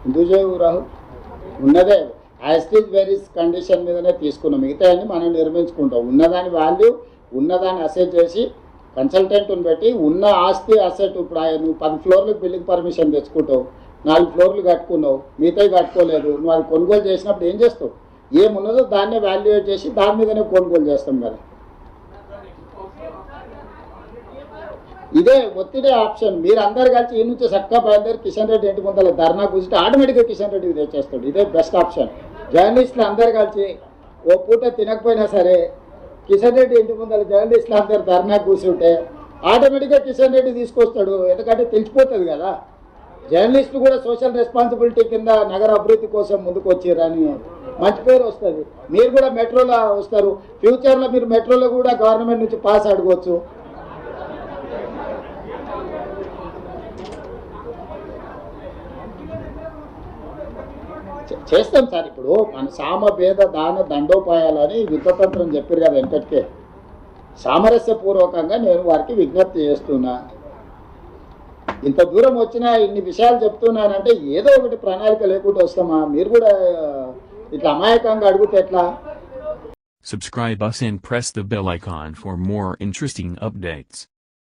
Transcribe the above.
ఎందుకు చేయవు రాహుల్? ఉన్నదే యాస్టీజ్ వెరీస్ కండిషన్ మీదనే తీసుకున్నాం. మిగతా అని మనం నిర్మించుకుంటాం. ఉన్నదాని వాల్యూ ఉన్నదాన్ని అసెట్ చేసి కన్సల్టెంట్ని పెట్టి ఉన్న ఆస్తి అసెట్. ఇప్పుడు నువ్వు 10 ఫ్లోర్లకు బిల్డింగ్ పర్మిషన్ తెచ్చుకుంటావు, 4 ఫ్లోర్లు కట్టుకున్నావు, మిగతాయి కట్టుకోలేదు. నువ్వు అది కొనుగోలు చేసినప్పుడు ఏం చేస్తావు? ఏమున్నదో దాన్నే వాల్యుయేట్ చేసి దాని మీదనే కొనుగోలు చేస్తాం కదా. ఇదే ఒత్తిడే ఆప్షన్. మీరు అందరు కలిసి ఈ నుంచి చక్కగా బయలుదేరి కిషన్ రెడ్డి ఇంటి ముందర ధర్నా కూర్చుంటే ఆటోమేటిక్గా కిషన్ రెడ్డికి తెచ్చేస్తాడు. ఇదే బెస్ట్ ఆప్షన్. జర్నలిస్టులు అందరు కలిసి ఓ పూట తినకపోయినా సరే కిషన్ రెడ్డి ఇంటి ముందర జర్నలిస్టులు అందరు ధర్నా కూర్చుంటే ఆటోమేటిక్గా కిషన్ రెడ్డి తీసుకొస్తాడు. ఎందుకంటే తెలిసిపోతుంది కదా, జర్నలిస్టులు కూడా సోషల్ రెస్పాన్సిబిలిటీ కింద నగర అభివృద్ధి కోసం ముందుకు వచ్చిరని మంచి పేరు వస్తుంది. మీరు కూడా మెట్రోలో వస్తారు. ఫ్యూచర్లో మీరు మెట్రోలో కూడా గవర్నమెంట్ నుంచి పాస్ అడగవచ్చు. చేస్తాం సార్. ఇప్పుడు మన సామభేద దాన దండోపాయాలని యుద్ధతంత్రం చెప్పారు కదా వెంకట్కే. సామరస్యపూర్వకంగా నేను వారికి విజ్ఞప్తి చేస్తున్నా. ఇంత దూరం వచ్చినా ఇన్ని విషయాలు చెప్తున్నానంటే ఏదో ఒకటి ప్రణాళిక లేకుండా వస్తామా? మీరు కూడా ఇట్లా అమాయకంగా అడిగితే ఎట్లా? Subscribe us and press the bell icon for more interesting updates.